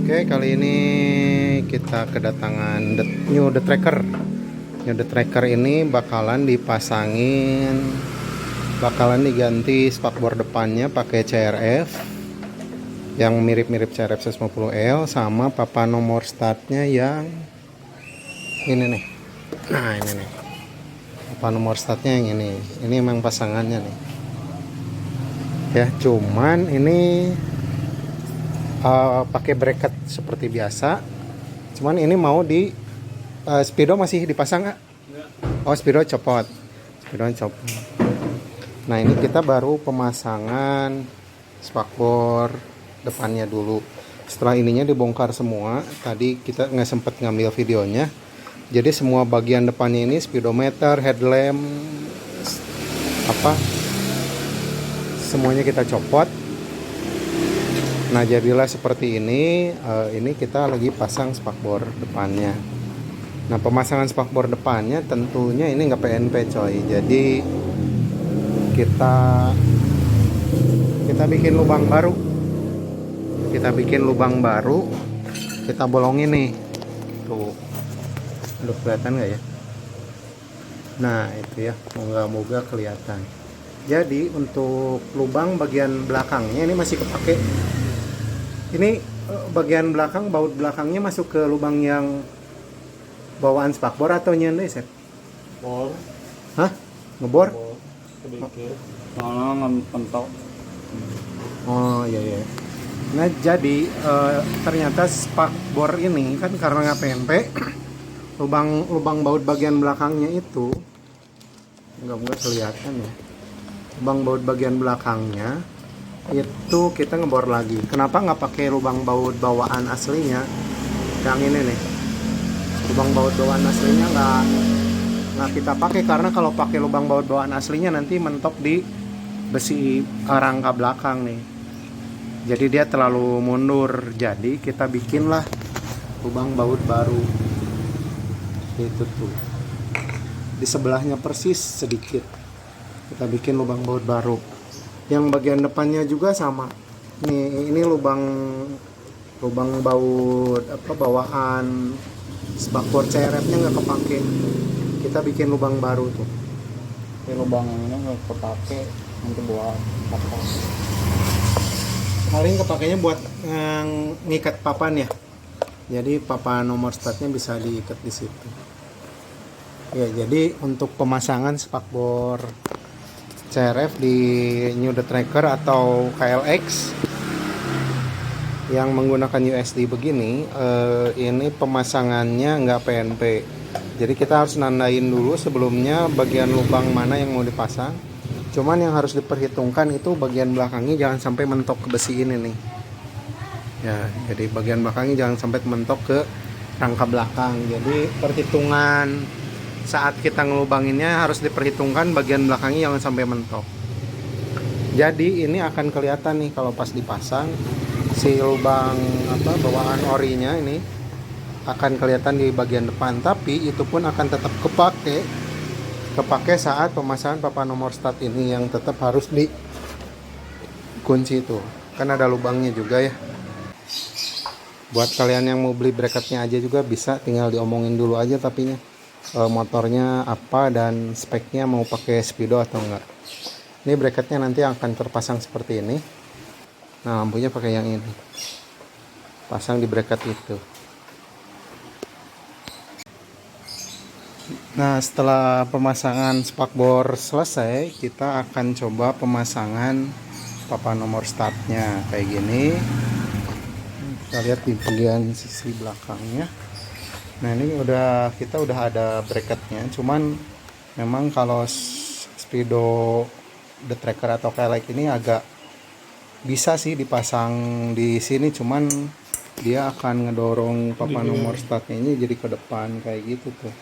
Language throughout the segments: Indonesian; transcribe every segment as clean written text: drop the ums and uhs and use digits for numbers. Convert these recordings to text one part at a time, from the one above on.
Oke, kali ini kita kedatangan New The Tracker. New The Tracker ini bakalan diganti spakbor depannya pakai CRF yang mirip-mirip CRF 150L sama papan nomor startnya yang ini nih. Nah, ini nih. Papan nomor startnya yang ini. Ini emang pasangannya nih. Ya, cuman ini pakai bracket seperti biasa. Cuman ini mau di speedo masih dipasang nggak? Oh, speedo copot. Nah, ini kita baru pemasangan spakbor depannya dulu. Setelah ininya dibongkar semua. Tadi kita nggak sempat ngambil videonya. Jadi semua bagian depannya ini speedometer, headlamp, semuanya kita copot. Nah, jadilah seperti ini. Ini kita lagi pasang spakbor depannya. Nah, pemasangan spakbor depannya tentunya ini nggak PNP coy. Jadi kita bikin lubang baru. Kita bolongin nih. Tuh. Aduh, kelihatan nggak ya? Nah, itu ya. Moga-moga kelihatan. Jadi untuk lubang bagian belakangnya ini masih kepake. Ini bagian belakang, baut belakangnya masuk ke lubang yang bawaan spakbor atau nyendai, Sep? Bor. Hah? Ngebor? Sedikit. Mana mentok. Oh, iya. Nah, jadi ternyata spakbor ini kan karena nggak PNP, lubang baut bagian belakangnya itu nggak kelihatan ya. Lubang baut bagian belakangnya itu kita ngebor lagi. Kenapa nggak pakai lubang baut bawaan aslinya? Yang ini nih, lubang baut bawaan aslinya nggak kita pakai karena kalau pakai lubang baut bawaan aslinya nanti mentok di besi rangka belakang nih. Jadi dia terlalu mundur. Jadi kita bikinlah lubang baut baru. Itu tuh. Di sebelahnya persis sedikit. Kita bikin lubang baut baru. Yang bagian depannya juga sama. Ini lubang baut bawaan spakbor CRF-nya nggak kepake. Kita bikin lubang baru tuh. Ini lubang ini nggak kepake nanti buat apa? Paling kepakainya buat ngikat papan ya. Jadi papan nomor startnya bisa diikat di situ. Ya, jadi untuk pemasangan spakbor CRF di New The Tracker atau KLX yang menggunakan USD begini, ini pemasangannya nggak PNP. Jadi kita harus nandain dulu sebelumnya bagian lubang mana yang mau dipasang. Cuman yang harus diperhitungkan itu bagian belakangnya jangan sampai mentok ke besi ini nih. Ya, jadi bagian belakangnya jangan sampai mentok ke rangka belakang. Jadi perhitungan saat kita ngelubanginnya harus diperhitungkan bagian belakangnya jangan sampai mentok. Jadi ini akan kelihatan nih kalau pas dipasang si lubang bawaan orinya ini akan kelihatan di bagian depan, tapi itu pun akan tetap kepake saat pemasangan papan nomor start ini yang tetap harus dikunci itu. Kan ada lubangnya juga ya. Buat kalian yang mau beli bracketnya aja juga bisa, tinggal diomongin dulu aja tapinya. Motornya apa dan speknya mau pakai speedo atau enggak. Ini bracketnya nanti akan terpasang seperti ini. Nah, lampunya pakai yang ini. Pasang di bracket itu. Nah, setelah pemasangan spakbor selesai, kita akan coba pemasangan papan nomor startnya kayak gini. Kita lihat di bagian sisi belakangnya. Nah, ini kita udah ada bracketnya. Cuman memang kalau speedo The Tracker atau KLX ini agak bisa sih dipasang di sini, cuman dia akan ngedorong papan nomor startnya ini jadi ke depan kayak gitu tuh.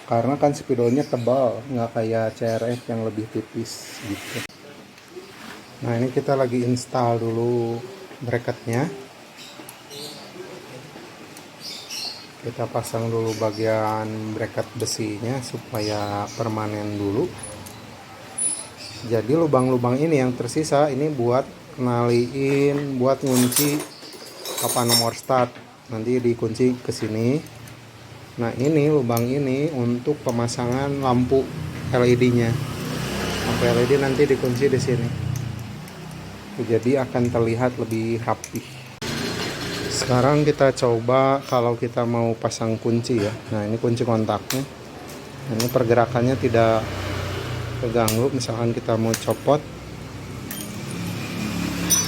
Karena kan speedonya tebal, nggak kayak CRF yang lebih tipis gitu. Nah, ini kita lagi install dulu bracketnya. Kita pasang dulu bagian bracket besinya supaya permanen dulu. Jadi lubang-lubang ini yang tersisa ini buat kenaliin, buat ngunci papan nomor start. Nanti dikunci ke sini. Nah, ini lubang ini untuk pemasangan lampu LED-nya. Lampu LED nanti dikunci di sini. Jadi akan terlihat lebih rapih. Sekarang kita coba kalau kita mau pasang kunci ya. Nah, ini kunci kontaknya. Ini pergerakannya tidak terganggu. Misalkan kita mau copot,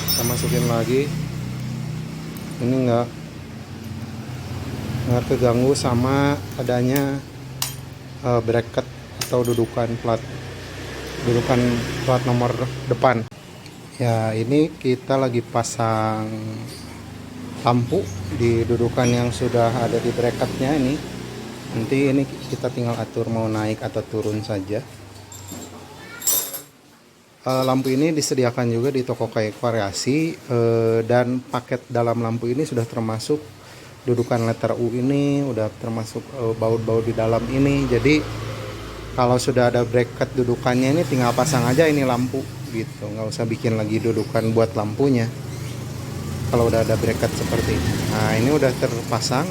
kita masukin lagi. Ini nggak terganggu sama adanya bracket atau dudukan plat nomor depan. Ya, ini kita lagi pasang lampu di dudukan yang sudah ada di bracketnya ini. Nanti ini kita tinggal atur mau naik atau turun saja. Lampu ini disediakan juga di toko kayak variasi, dan paket dalam lampu ini sudah termasuk dudukan letter U ini, udah termasuk baut-baut di dalam ini. Jadi kalau sudah ada bracket dudukannya ini tinggal pasang aja ini lampu gitu, nggak usah bikin lagi dudukan buat lampunya kalau udah ada bracket seperti ini. Nah, ini udah terpasang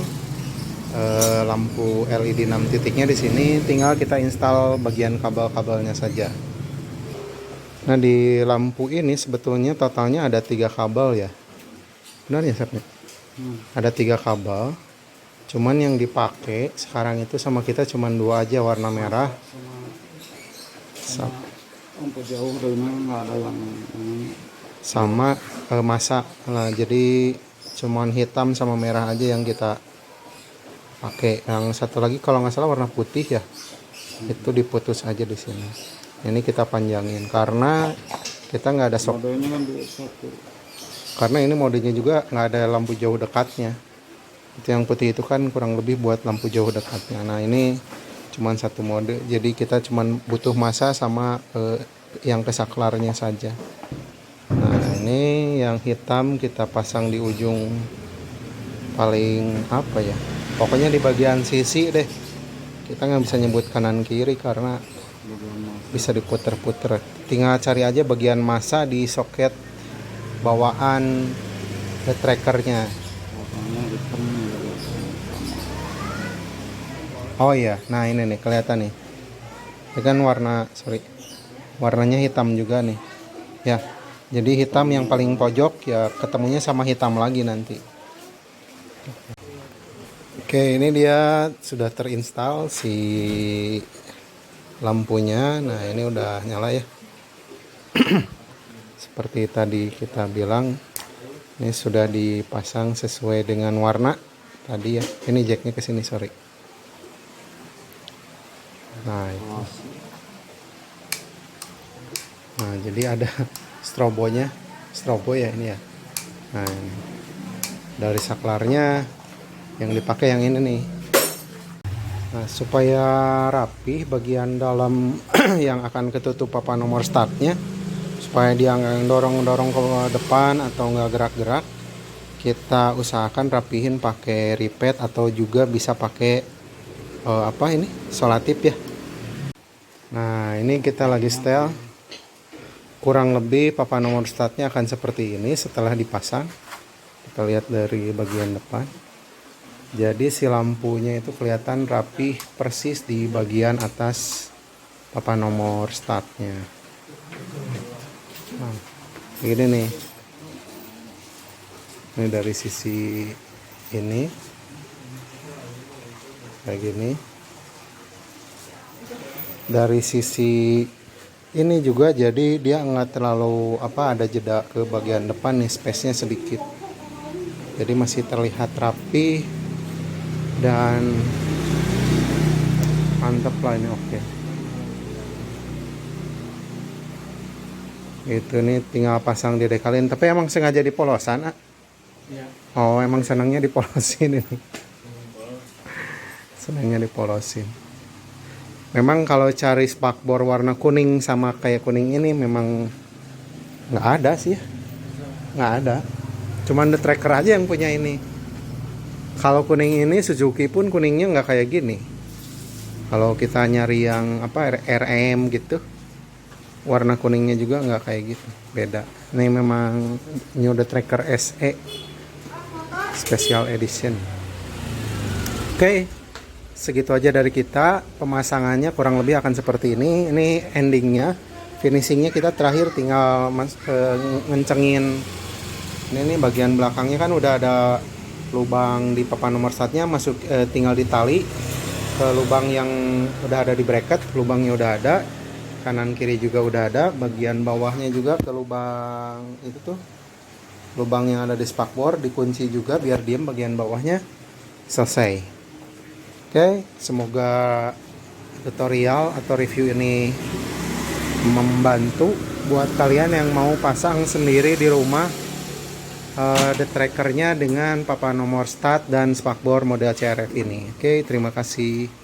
lampu LED 6 titiknya di sini, tinggal kita install bagian kabel-kabelnya saja. Nah, di lampu ini sebetulnya totalnya ada 3 kabel ya. Benar ya, Sapnya? Ada 3 kabel. Cuman yang dipakai sekarang itu sama kita cuman 2 aja, warna merah. Untuk jauh dari mana nggak ada yang sama masa. Nah, jadi cuman hitam sama merah aja yang kita pakai. Yang satu lagi kalau nggak salah warna putih ya. Itu diputus aja di sini. Ini kita panjangin karena kita nggak ada modenya kan satu. Karena ini modenya juga nggak ada lampu jauh dekatnya. Itu yang putih itu kan kurang lebih buat lampu jauh dekatnya. Nah, ini cuman satu mode, jadi kita cuman butuh masa sama yang kesaklarnya saja. Nah, ini yang hitam kita pasang di ujung paling apa ya, pokoknya di bagian sisi deh. Kita nggak bisa nyebut kanan kiri karena bisa diputer-puter. Tinggal cari aja bagian masa di soket bawaan trackernya. Oh iya, nah ini nih kelihatan nih. Ini kan warnanya hitam juga nih. Ya, jadi hitam yang paling pojok ya ketemunya sama hitam lagi nanti. Oke, ini dia sudah terinstall si lampunya. Nah, ini udah nyala ya. Seperti tadi kita bilang, ini sudah dipasang sesuai dengan warna tadi ya. Ini jacknya ke sini, sorry. Nah, itu. Nah, jadi ada strobo ya ini ya. Nah, ini. Dari saklarnya yang dipakai yang ini nih. Nah, supaya rapi bagian dalam yang akan ketutup papan nomor startnya, supaya dia nggak dorong-dorong ke depan atau nggak gerak-gerak, kita usahakan rapihin pakai ripet atau juga bisa pakai solatip ya. Nah, ini kita lagi setel. Kurang lebih papan nomor startnya akan seperti ini setelah dipasang. Kita lihat dari bagian depan. Jadi si lampunya itu kelihatan rapi persis di bagian atas papan nomor startnya. Nah, ini nih. Ini dari sisi ini. Kayak gini. Dari sisi ini juga jadi dia nggak terlalu ada jeda ke bagian depan nih, space-nya sedikit. Jadi masih terlihat rapi dan mantap lah ini, oke. Itu nih tinggal pasang di dekalin, tapi emang sengaja dipolosan, Ya. Oh, emang senangnya dipolosin ini. Senangnya dipolosin. Memang kalau cari spakbor warna kuning sama kayak kuning ini memang nggak ada sih ya. Nggak ada. Cuman The Tracker aja yang punya ini. Kalau kuning ini Suzuki pun kuningnya nggak kayak gini. Kalau kita nyari yang RM gitu, warna kuningnya juga nggak kayak gitu. Beda. Ini memang New The Tracker SE. special edition. Oke, segitu aja dari kita. Pemasangannya kurang lebih akan seperti ini. Ini endingnya, finishingnya kita terakhir tinggal ngencengin. Ini bagian belakangnya kan udah ada lubang di papan nomor statnya, masuk tinggal ditali ke lubang yang udah ada di bracket. Lubangnya udah ada, kanan kiri juga udah ada. Bagian bawahnya juga ke lubang itu tuh, lubang yang ada di spakbor dikunci juga biar diem bagian bawahnya. Selesai. Oke, semoga tutorial atau review ini membantu buat kalian yang mau pasang sendiri di rumah the trackernya dengan papan nomor start dan spakbor model CRF ini. Oke, terima kasih.